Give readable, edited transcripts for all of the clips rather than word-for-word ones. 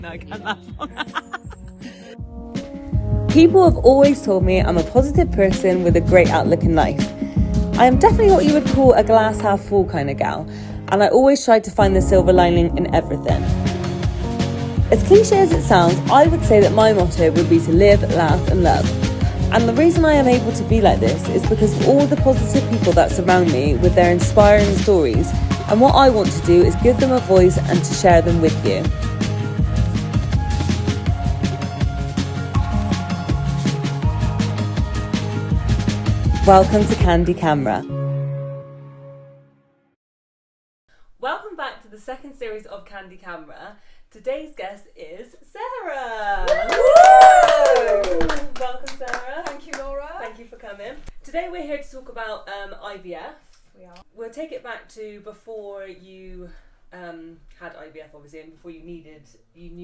No, I can't laugh. People have always told me I'm a positive person with a great outlook in life. I am definitely what you would call a glass half full kind of gal, and I always try to find the silver lining in everything. As cliche as it sounds, I would say that my motto would be to live, laugh and love. And the reason I am able to be like this is because of all the positive people that surround me with their inspiring stories, and what I want to do is give them a voice and to share them with you. Welcome to Kandy Kamera. Welcome back to the second series of Kandy Kamera. Today's guest is Sarah. Woo! Welcome, Sarah. Thank you, Laura. Thank you for coming. Today we're here to talk about IVF. We are. We'll take it back to before you had IVF, obviously, and before you knew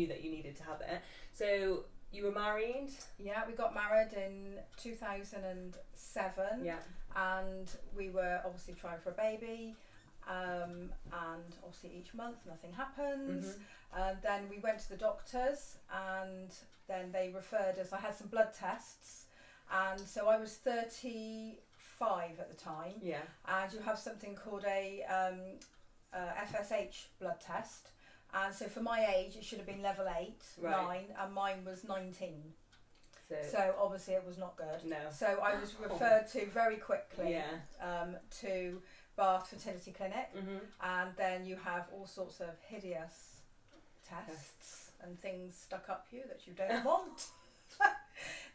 that you needed to have it. So you were married? Yeah, we got married in 2007. Yeah. And we were obviously trying for a baby. And obviously each month nothing happens. Mm-hmm. Then we went to the doctors, and then they referred us. I had some blood tests, and so I was 35 at the time. Yeah. And you have something called a FSH blood test. And so for my age, it should have been level 8, Right. 9, and mine was 19. So So obviously it was not good. no. So I was referred to very quickly Yeah. to Bath Fertility Clinic, Mm-hmm. and then you have all sorts of hideous tests and things stuck up you that you don't want.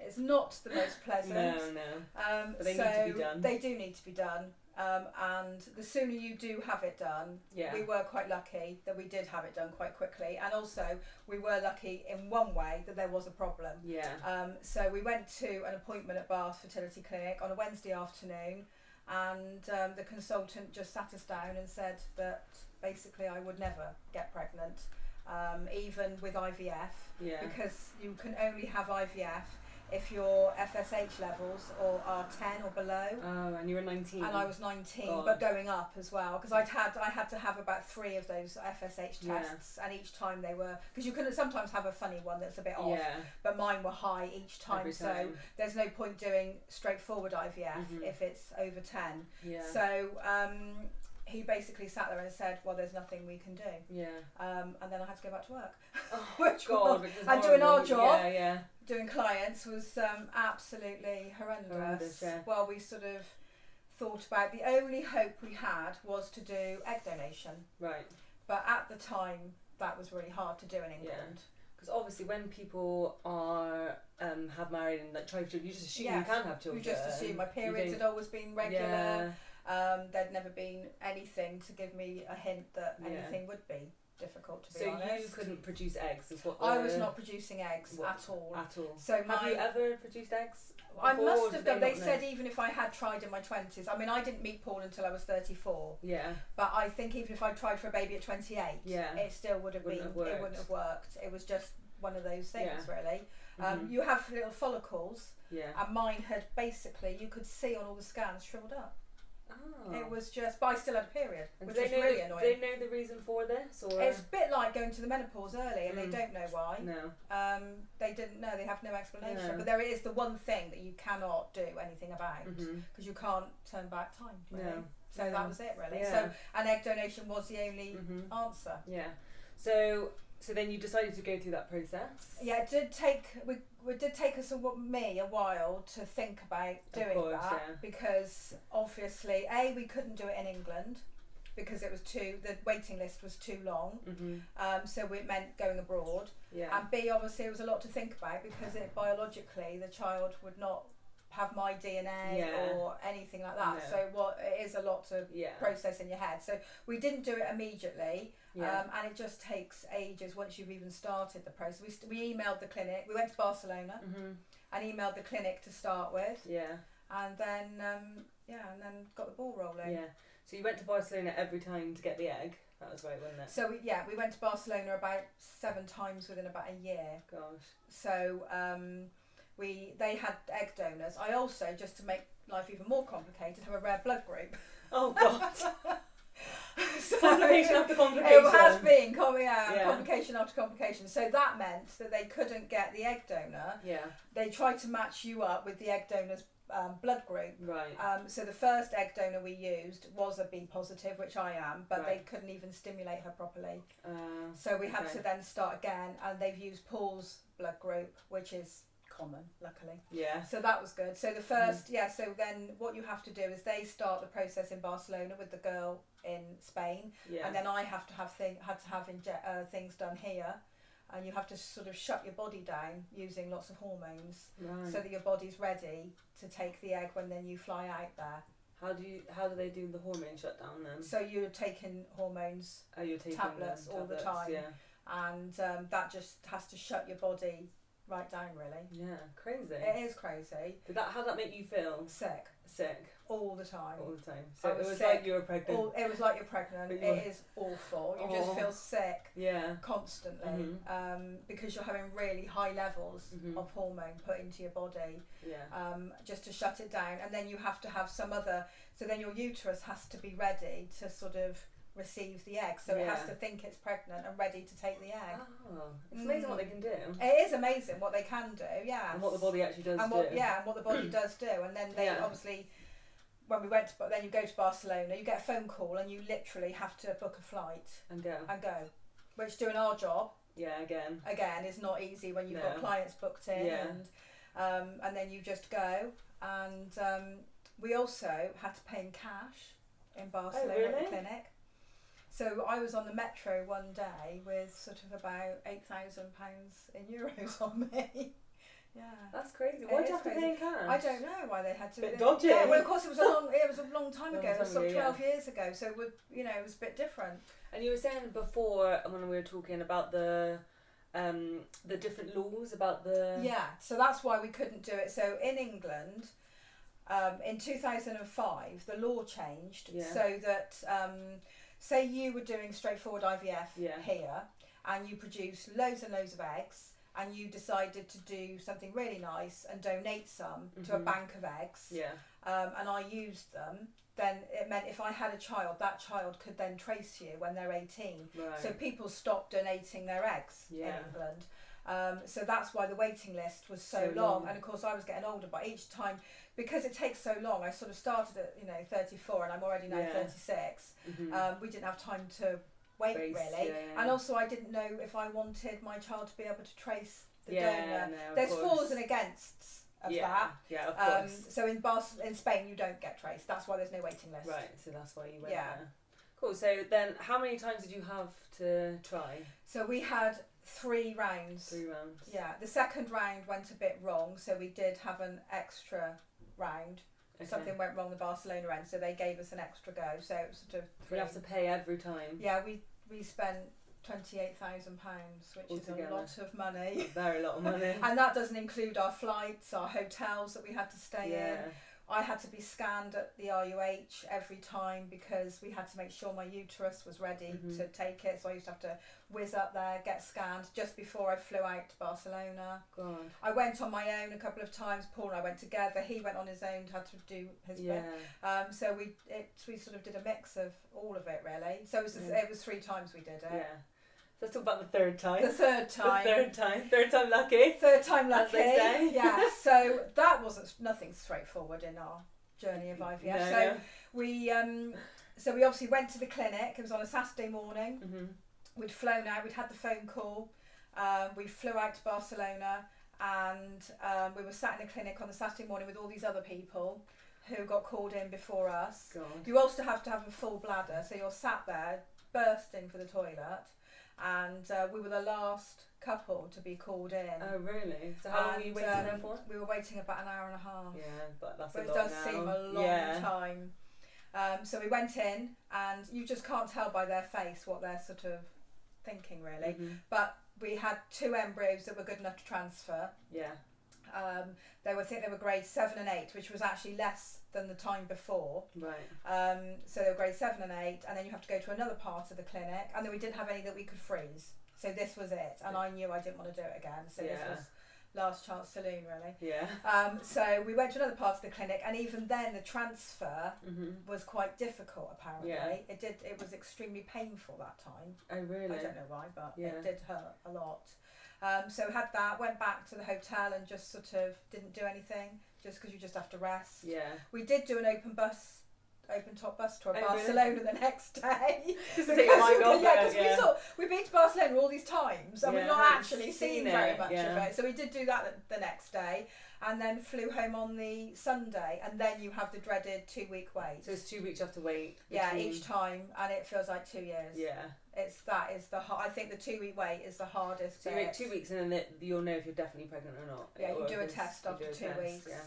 It's not the most pleasant. No. But they need to be done. They do need to be done. And the sooner you do have it done, Yeah. we were quite lucky that we did have it done quite quickly. And also, we were lucky in one way that there was a problem. Yeah. So we went to an appointment at Bath Fertility Clinic on a Wednesday afternoon, and the consultant just sat us down and said that basically I would never get pregnant, even with IVF, Yeah. because you can only have IVF if your FSH levels are 10 or below. Oh, and you were 19. And I was 19, God. but going up as well, because I had to have about 3 of those FSH tests, and each time they were, because you can sometimes have a funny one that's a bit off, Yeah. but mine were high each time. Every So time. there's no point doing straightforward IVF Mhm. if it's over 10. Yeah. So he basically sat there and said, well, there's nothing we can do. Yeah. And then I had to go back to work. Oh, Which God. was- it was and doing our horrible. job. Yeah, yeah. Doing clients was absolutely horrendous. Yeah. Well, we sort of thought about, the only hope we had was to do egg donation, Right. but at the time that was really hard to do in England. Because obviously when people are have married and like try to, you just assume you Yes. can have children. You just assume my You periods don't- had always been regular. Yeah. There'd never been anything to give me a hint that Yeah. anything would be difficult, to be So honest. you couldn't produce eggs, is what? I was not producing eggs What? at all. At all. So Have you ever produced eggs? I before, must or have did done. They not know? said even if I had tried in my 20s. I mean, I didn't meet Paul until I was 34. Yeah. But I think even if I tried for a baby at 28, Yeah. it still would have Wouldn't been. have worked. It wouldn't have worked. It was just one of those things, Yeah. really. Mhm. You have little follicles, Yeah. and mine had basically, you could see on all the scans, shriveled up. Oh. It was just, but I still had a period, And which do was they know really the, annoying. they know the reason for this, or It's a bit like going to the menopause early, and they don't know why. no? They didn't know. They have no explanation. No. But there is the one thing that you cannot do anything about, Mhm. because you can't turn back time. Really. No. So No. that was it, really. Yeah. So, and egg donation was the only Mhm. answer. Yeah. So then you decided to go through that process. Yeah, it did take did take us a while to think about doing course, that, yeah. because obviously we couldn't do it in England because it was the waiting list was too long. Mhm. So it meant going abroad. Yeah. And B, obviously, it was a lot to think about, because biologically the child would not have my DNA Yeah. or anything like that. No. So it is a lot to Yeah. process in your head. So we didn't do it immediately, Yeah. and it just takes ages once you've even started the process. We emailed the clinic. We went to Barcelona Mhm. and emailed the clinic to start with, Yeah. and then and then got the ball rolling. Yeah. So you went to Barcelona every time to get the egg. That was right, wasn't it? So we went to Barcelona about 7 times within about a year. Gosh. So they had egg donors. I also, just to make life even more complicated, have a rare blood group. Oh God. Complication after complication. It has been complication after complication. So that meant that they couldn't get the egg donor. Yeah. They tried to match you up with the egg donor's blood group. Right. So the first egg donor we used was a B positive, which I am, but they couldn't even stimulate her properly. So we had to then start again, and they've used Paul's blood group, which is common, luckily. Yeah. So that was good. So the first, so then what you have to do is they start the process in Barcelona with the girl in Spain, and then I have to have things done here. And you have to sort of shut your body down using lots of hormones, so that your body's ready to take the egg when then you fly out there. How do they do the hormone shutdown then? So you're taking hormones, you're taking tablets all the time, and that just has to shut your body right down, really. Yeah, crazy. It is crazy. How did that make you feel? Sick. All the time. All the time. So it was sick. like you were pregnant. It was like you're pregnant. It is awful. You just feel sick. Yeah. Constantly. Because you're having really high levels of hormone put into your body. Yeah. Just to shut it down, and then you have to have some other. So then your uterus has to be ready to sort of receive the egg, so it has to think it's pregnant and ready to take the egg. It's amazing what they can do. It is amazing what they can do, and what the body actually does and what the body does do. And then they obviously, when we went to, then you go to Barcelona, you get a phone call and you literally have to book a flight and go, which doing our job again is not easy when you've got clients booked in, and then you just go. And we also had to pay in cash in Barcelona at the clinic. So I was on the metro one day with sort of about £8,000 in euros on me. Yeah, that's crazy. Why did you have to pay in cash? I don't know why they had to. Bit dodgy. Yeah, well, of course it was a long time ago. It was sort of 12 years ago. So it was a bit different. And you were saying before when we were talking about the different laws about the. Yeah, so that's why we couldn't do it. So in England, in 2005, the law changed so that. Say you were doing straightforward IVF here, and you produced loads and loads of eggs, and you decided to do something really nice and donate some to a bank of eggs, and I used them, then it meant if I had a child, that child could then trace you when they're 18. Right. So people stopped donating their eggs in England. So that's why the waiting list was so long. And of course I was getting older, but each time, because it takes so long, I sort of started at 34 and I'm already now 36. We didn't have time to wait really, and also I didn't know if I wanted my child to be able to trace the donor. There's fors and againsts of that. Yeah, of course. So in Spain you don't get traced. That's why there's no waiting list. Right. So that's why you went there. Cool. So then, how many times did you have to try? So we had 3 rounds. 3 rounds. Yeah. The second round went a bit wrong, so we did have an extra round. Okay. Something went wrong the Barcelona end, so they gave us an extra go. So it was sort of 3. You have to pay every time. Yeah, we spent £28,000, which altogether is a lot of money. A very lot of money. And that doesn't include our flights, our hotels that we had to stay in. I had to be scanned at the RUH every time because we had to make sure my uterus was ready to take it. So I used to have to whiz up there, get scanned just before I flew out to Barcelona. God. I went on my own a couple of times. Paul and I went together. He went on his own, had to do his bit. So we sort of did a mix of all of it really. So it was 3 times we did it. Yeah. Let's talk about the third time. The third time. Third time lucky. Third time lucky. As they say. Yeah. So that wasn't nothing straightforward in our journey of IVF. We obviously went to the clinic. It was on a Saturday morning. We'd flown out. We'd had the phone call. We flew out to Barcelona, and we were sat in a clinic on the Saturday morning with all these other people who got called in before us. God. You also have to have a full bladder, so you're sat there bursting for the toilet. And we were the last couple to be called in. Oh really? So how long were you waiting there for? We were waiting about an hour and a half. Yeah, but that's but a lot it does seem a long time. So we went in, and you just can't tell by their face what they're sort of thinking really. But we had 2 embryos that were good enough to transfer. Yeah. I think they were grades 7 and 8, which was actually less than the time before. Right. So they were grades 7 and 8, and then you have to go to another part of the clinic, and then we didn't have any that we could freeze. So this was it, and I knew I didn't want to do it again. So this was last chance saloon, really. Yeah. So we went to another part of the clinic, and even then the transfer was quite difficult. Apparently, it was extremely painful that time. Oh really? I don't know why, but it did hurt a lot. So had that, went back to the hotel and just sort of didn't do anything, just because you just have to rest. Yeah. We did do an open top bus tour of Barcelona the next day. Because we've been to Barcelona all these times and we've not actually seen very much of it. So we did do that the next day, and then flew home on the Sunday, and then you have the dreaded 2-week wait. So it's 2 weeks you have to wait. Yeah, each time, and it feels like 2 years. Yeah. I think the 2-week wait is the hardest. So you wait 2 weeks and then you'll know if you're definitely pregnant or not. Yeah, you do a test after 2 weeks. Yeah.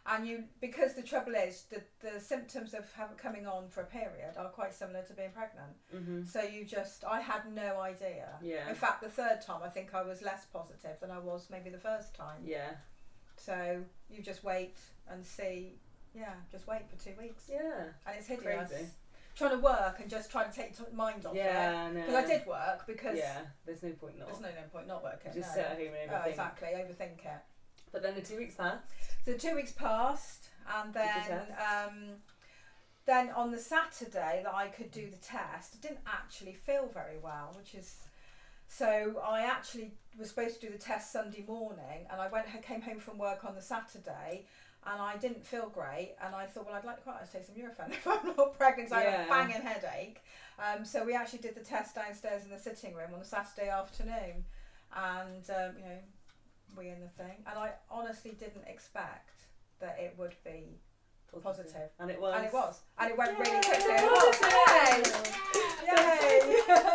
And because the trouble is the symptoms of coming on for a period are quite similar to being pregnant. So I had no idea. Yeah. In fact, the third time I think I was less positive than I was maybe the first time. Yeah. So you just wait and see. Yeah, just wait for 2 weeks. Yeah. And it's hideous. Crazy. Trying to work and just trying to take your mind off it. Yeah, no. Because I did work because... Yeah, there's no point not. There's no point not working. Just sit at home and overthink. Oh, exactly, overthink it. But then the 2 weeks passed. So 2 weeks passed, and then on the Saturday that I could do the test, I didn't actually feel very well, so I actually was supposed to do the test Sunday morning, and I came home from work on the Saturday, and I didn't feel great, and I thought, well, I'd like to take some Nurofen if I'm not pregnant, because I had a banging headache. So we actually did the test downstairs in the sitting room on a Saturday afternoon, and we in the thing, and I honestly didn't expect that it would be positive. And it was. And it went really quickly. Yay!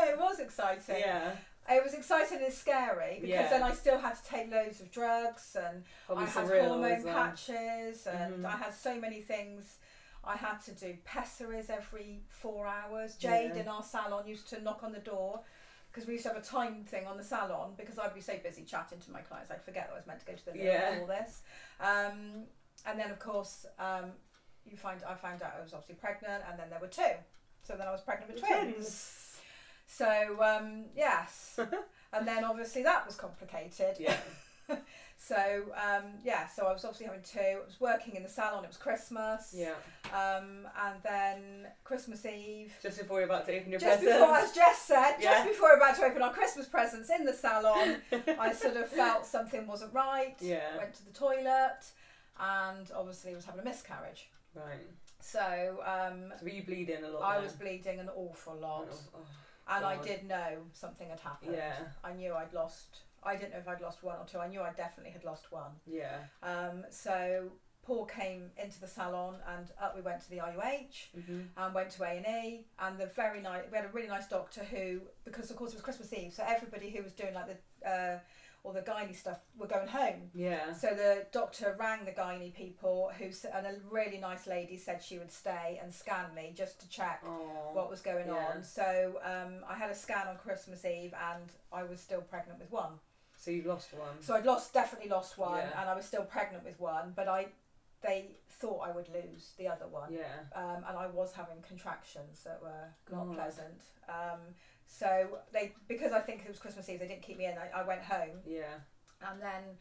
It was exciting. Yeah. It was exciting and scary, because then I still had to take loads of drugs, and I had hormone patches, and I had so many things. I had to do pessaries every 4 hours. Jade in our salon used to knock on the door, because we used to have a time thing on the salon, because I'd be so busy chatting to my clients I'd forget that I was meant to go to the loo and all this. And then of course I found out I was obviously pregnant, and then there were 2. So then I was pregnant with twins. So yes. And then obviously that was complicated. Yeah. So so I was obviously having 2. I was working in the salon, it was Christmas. Yeah. And then Christmas Eve. Just before you're about to open your presents. presents. As Jess said, just before we're about to open our Christmas presents in the salon, I sort of felt something wasn't right. Yeah. Went to the toilet, and obviously was having a miscarriage. Right. So were you bleeding a lot? I was bleeding an awful lot. And God. I did know something had happened. Yeah. I knew I didn't know if I'd lost 1 or 2. I knew I definitely had lost 1. Yeah. So Paul came into the salon, and up we went to the IUH, and went to A&E, and we had a really nice doctor who, because of course it was Christmas Eve, so everybody who was doing like the all the gynae stuff were going home. Yeah. So the doctor rang the gynae people, and a really nice lady said she would stay and scan me just to check what was going on. So I had a scan on Christmas Eve, and I was still pregnant with 1. So you lost 1. So I'd definitely lost 1, and I was still pregnant with 1, but they thought I would lose the other 1. Yeah. And I was having contractions that were not pleasant. So because I think it was Christmas Eve, they didn't keep me in. I went home. Yeah. And then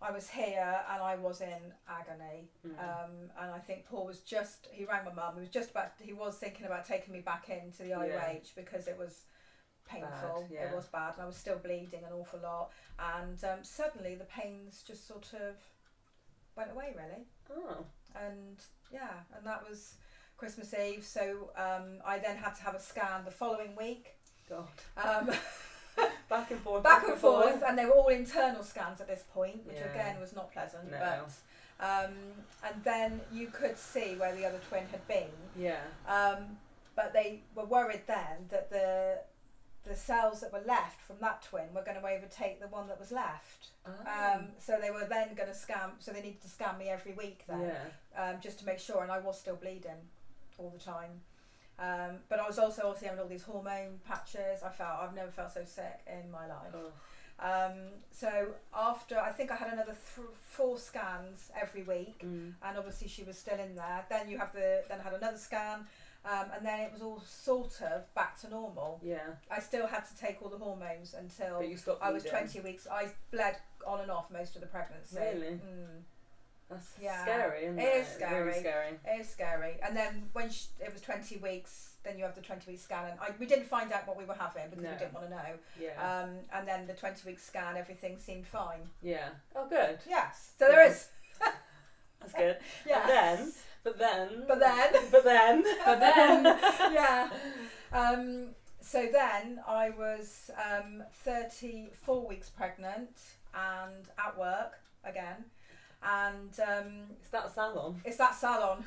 I was here, and I was in agony. And I think Paul he rang my mum. He was thinking about taking me back into the IUH because it was painful. It was bad, and I was still bleeding an awful lot. And suddenly the pains just sort of went away, really. Oh. And and that was Christmas Eve. So I then had to have a scan the following week. God. Back and forth. Back and forth, and they were all internal scans at this point, which again was not pleasant. No. But and then you could see where the other twin had been. Yeah. But they were worried then that the cells that were left from that twin were going to overtake the one that was left. So they were then going to scan. So they needed to scan me every week then, just to make sure. And I was still bleeding all the time. But I was also obviously having all these hormone patches. I've never felt so sick in my life. So after, I think I had another 4 scans every week, and obviously she was still in there. Then I had another scan And then it was all sort of back to normal. Yeah. I still had to take all the hormones until But you stopped I was bleeding. 20 weeks. I bled on and off most of the pregnancy. Really? That's Yeah. scary, isn't it? It is scary. Really scary. It is scary. And then when it was 20 weeks, then you have the 20-week scan. And we didn't find out what we were having because we didn't want to know. Yeah. And then the 20-week scan, everything seemed fine. Yeah. Oh, good. Yes. So there is. That's good. Yeah. But then. Yeah. So then I was 34 weeks pregnant and at work again. And it's that salon. It's that salon.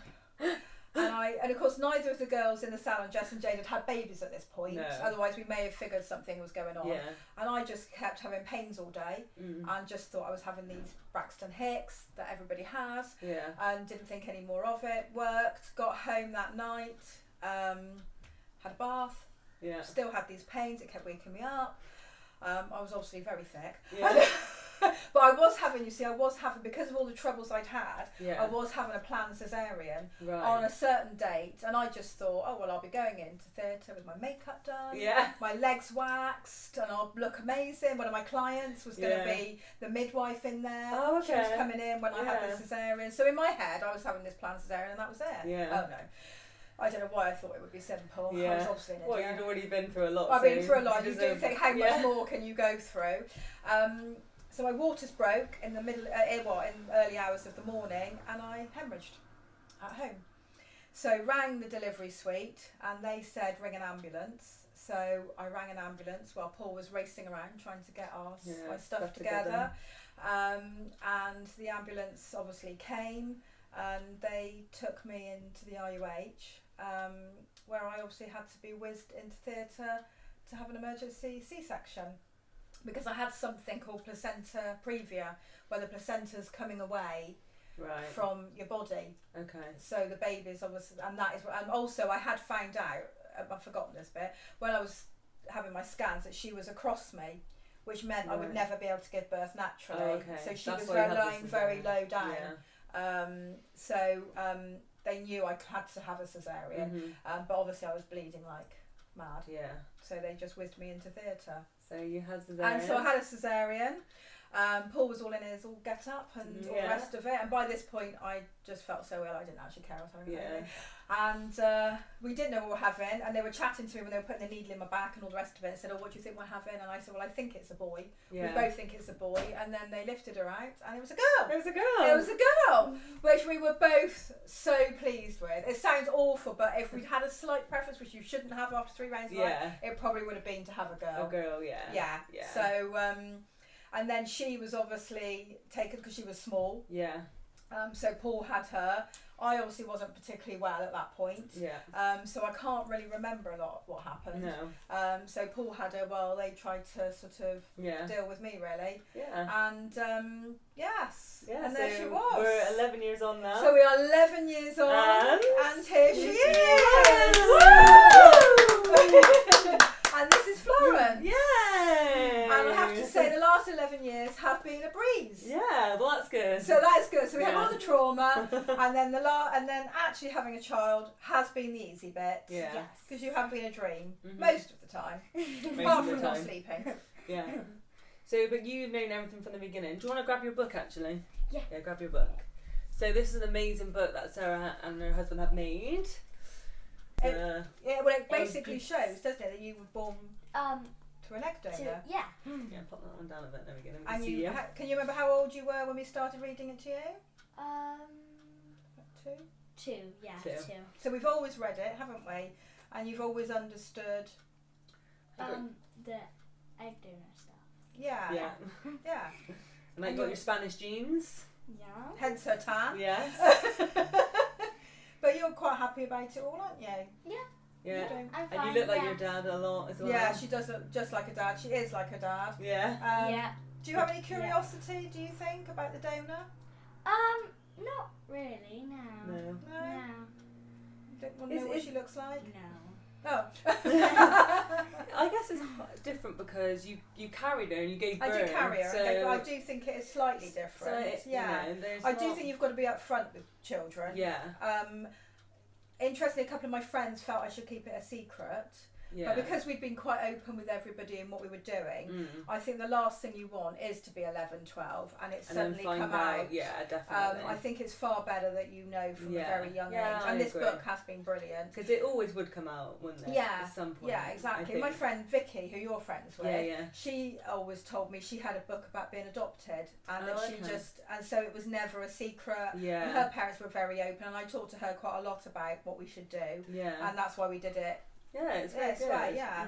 And of course neither of the girls in the salon, Jess and Jade, had babies at this point. No. Otherwise we may have figured something was going on. Yeah. And I just kept having pains all day and just thought I was having these Braxton Hicks that everybody has. Yeah. And didn't think any more of it. Worked, got home that night, had a bath. Yeah. Still had these pains, it kept waking me up. I was obviously very thick. Yeah. But I was having, because of all the troubles I'd had, Yeah. I was having a planned cesarean Right. on a certain date, and I just thought, oh well, I'll be going into theatre with my makeup done, Yeah. my legs waxed, and I'll look amazing. One of my clients was going to be the midwife in there. Oh, okay. She was coming in when I had the cesarean. So in my head, I was having this planned cesarean, and that was it. Yeah. Oh no. I don't know why I thought it would be simple. Yeah. I was obviously an idiot. Well, you'd already been through a lot. I've so been through a lot. You do deserve- think, how much more can you go through? So my waters broke in the middle, in early hours of the morning, and I hemorrhaged at home. So rang the delivery suite, and they said ring an ambulance. So I rang an ambulance while Paul was racing around trying to get my stuff together. And the ambulance obviously came, and they took me into the IUH, where I obviously had to be whizzed into theatre to have an emergency C-section. Because I had something called placenta previa, where the placenta's coming away from your body. Okay. So the baby's obviously, and also I had found out, I've forgotten this bit, when I was having my scans, that she was across me, which meant I would never be able to give birth naturally. Oh, okay. So she That's was why you had lying this very cesarean. low down. Yeah. They knew I had to have a cesarean, but obviously I was bleeding like mad. Yeah. So they just whizzed me into theatre. So you had cesarean. And so I had a cesarean. Paul was all in his all get up and all the rest of it. And by this point, I just felt so ill. I didn't actually care what I was having. And we didn't know what we were having. And they were chatting to me when they were putting the needle in my back and all the rest of it. And said, "Oh, what do you think we're having?" And I said, "Well, I think it's a boy." Yeah. We both think it's a boy. And then they lifted her out, and it was a girl. It was a girl. It was a girl, which we were both so pleased with. It sounds awful, but if we'd had a slight preference, which you shouldn't have after 3 rounds of life, it probably would have been to have a girl. A girl, yeah. Yeah. Yeah. So, and then she was obviously taken because she was small. Yeah. So Paul had her. I obviously wasn't particularly well at that point. Yeah. So I can't really remember a lot of what happened. No. So Paul had her while they tried to sort of deal with me, really. Yeah. And yes. Yeah. And so there she was. We're 11 years on now. So we are 11 years on, and here she is. Woo! And this is Florence. Yay! And I have to say, the last 11 years have been a breeze. Yeah, well that's good. So that's good. So we had all the trauma, and then and then actually having a child has been the easy bit. Yeah. Yes. Because you have been a dream most of the time, Most apart of the from not time. sleeping. Yeah. So, but you've known everything from the beginning. Do you want to grab your book actually? Yeah. Yeah, grab your book. So this is an amazing book that Sarah and her husband have made. Yeah, well, it basically shows, doesn't it, that you were born to an egg donor. Yeah. Yeah, pop that one down a bit. There we go. Let me And see you, you. can you remember how old you were when we started reading it to you? 2. 2. Yeah. Two. 2. So we've always read it, haven't we? And you've always understood. The egg donor stuff. Yeah. Yeah. Yeah. And like, you got your Spanish genes. Yeah. Hence her tan. Yes. But you're quite happy about it all, aren't you? Yeah. Yeah. I'm fine. And you look like your dad a lot as well. Yeah, she does look just like her dad. She is like her dad. Yeah. Yeah. Do you have any curiosity, do you think, about the donor? Not really. No. No. No? You don't want to know what she looks like? No. Oh. I guess it's different because you carried her and you gave birth. I do carry her, So but I do think it is slightly different. So yeah. You know, I do think you've got to be upfront with children. Yeah. interestingly, a couple of my friends felt I should keep it a secret. Yeah. But because we'd been quite open with everybody and what we were doing, I think the last thing you want is to be 11, 12 and it's suddenly come out. Yeah, definitely. I think it's far better that you know from a very young age. And this book has been brilliant. Because it always would come out, wouldn't it? Yeah. At some point. Yeah, exactly. My friend Vicky, who you're friends with, she always told me she had a book about being adopted and that she just, and so it was never a secret. Yeah. And her parents were very open and I talked to her quite a lot about what we should do. Yeah. And that's why we did it. Yeah, it's very good. Right, yeah.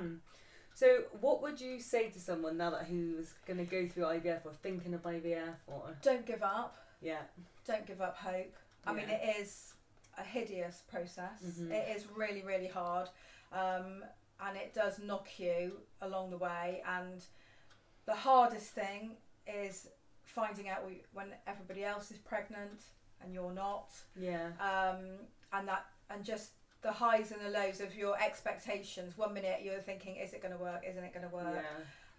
So, what would you say to someone now that who's going to go through IVF or thinking of IVF or? Don't give up. Yeah. Don't give up hope. I mean, it is a hideous process. It is really, really hard, and it does knock you along the way. And the hardest thing is finding out when everybody else is pregnant and you're not. Yeah. And just the highs and the lows of your expectations. 1 minute you're thinking, is it going to work? Isn't it going to work?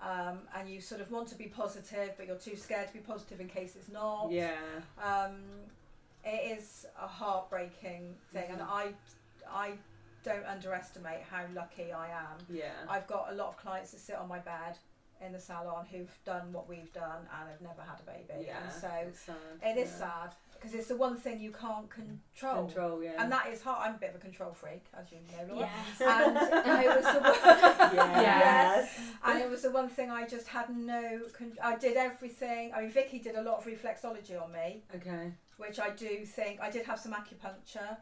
Yeah. And you sort of want to be positive, but you're too scared to be positive in case it's not. Yeah. It is a heartbreaking thing, and I don't underestimate how lucky I am. Yeah. I've got a lot of clients that sit on my bed in the salon who've done what we've done and have never had a baby. Yeah. And so it is sad. Because it's the one thing you can't control. And that is hard. I'm a bit of a control freak, as you know, Laura. Yes. And it was the one, yes. And it was the one thing I just had I did everything. I mean, Vicky did a lot of reflexology on me. Okay. Which I do think, I did have some acupuncture.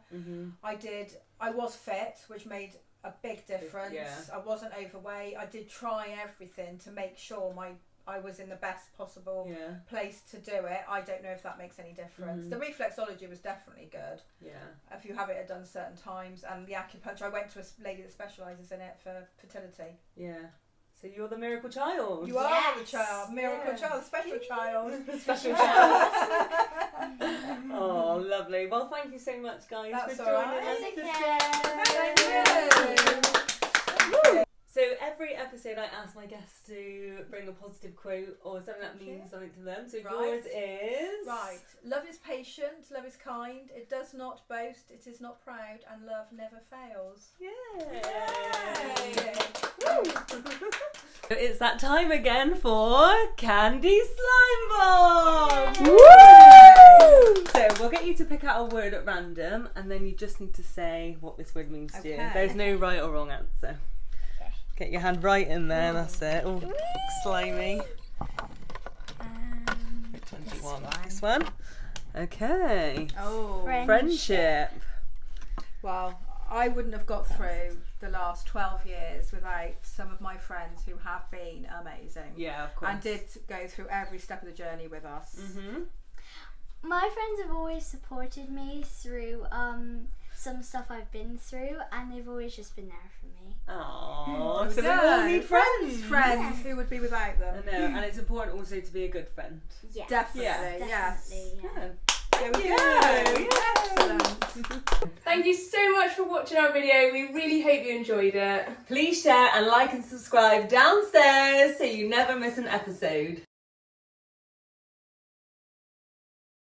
I was fit, which made a big difference. Yeah. I wasn't overweight. I did try everything to make sure I was in the best possible place to do it. I don't know if that makes any difference. The reflexology was definitely good. Yeah. If you have it at done certain times, and the acupuncture, I went to a lady that specialises in it for fertility. Yeah. So you're the miracle child. You are the child, miracle child, special child. Special child. Oh, lovely. Well, thank you so much, guys, for joining us today. Thank you. So every episode I ask my guests to bring a positive quote or something that means something to them. So yours is... Right. Love is patient, love is kind, it does not boast, it is not proud, and love never fails. Yay! It's that time again for Kandy Slime Bomb! Woo! So we'll get you to pick out a word at random and then you just need to say what this word means to you. There's no right or wrong answer. Get your hand right in there, that's it. Oh, slimy. Which one do you want? This one? Okay. Oh, friendship. Well, I wouldn't have got through the last 12 years without some of my friends who have been amazing. Yeah, of course. And did go through every step of the journey with us. My friends have always supported me through some stuff I've been through, and they've always just been there for me. Aww, so we all need friends. Friends, who would be without them? I know, and it's important also to be a good friend. Yeah. Definitely, yes. There we go. Excellent. Thank you so much for watching our video. We really hope you enjoyed it. Please share and like and subscribe downstairs so you never miss an episode.